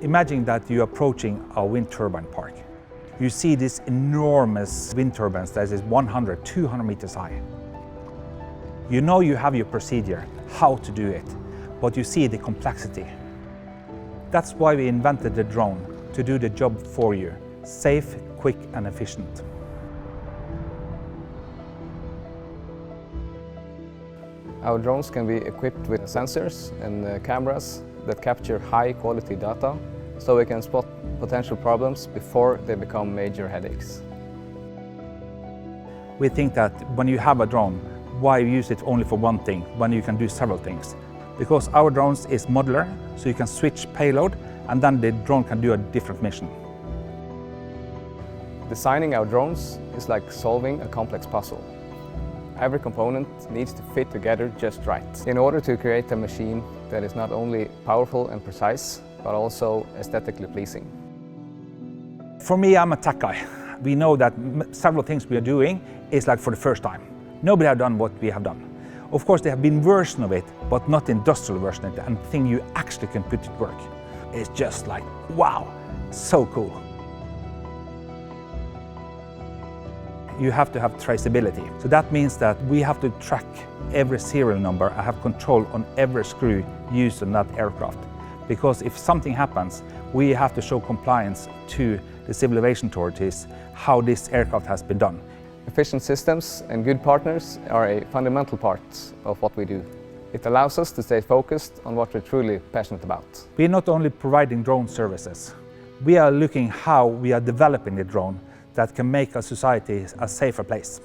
Imagine that you're approaching a wind turbine park. You see these enormous wind turbines that is 100, 200 meters high. You know you have your procedure, how to do it, but you see the complexity. That's why we invented the drone, to do the job for you, safe, quick and efficient. Our drones can be equipped with sensors and cameras that capture high-quality data, so we can spot potential problems before they become major headaches. We think that when you have a drone, why use it only for one thing when you can do several things? Because our drones is modular, so you can switch payload and then the drone can do a different mission. Designing our drones is like solving a complex puzzle. Every component needs to fit together just right in order to create a machine that is not only powerful and precise, but also aesthetically pleasing. For me, I'm a tech guy. We know that several things we are doing is like for the first time. Nobody has done what we have done. Of course, there have been versions of it, but not industrial version of it, and the thing you actually can put to work. It's just like, wow, so cool. You have to have traceability. So that means that we have to track every serial number and have control on every screw used on that aircraft. Because if something happens, we have to show compliance to the civil aviation authorities how this aircraft has been done. Efficient systems and good partners are a fundamental part of what we do. It allows us to stay focused on what we're truly passionate about. We're not only providing drone services, we are looking how we are developing the drone that can make our society a safer place.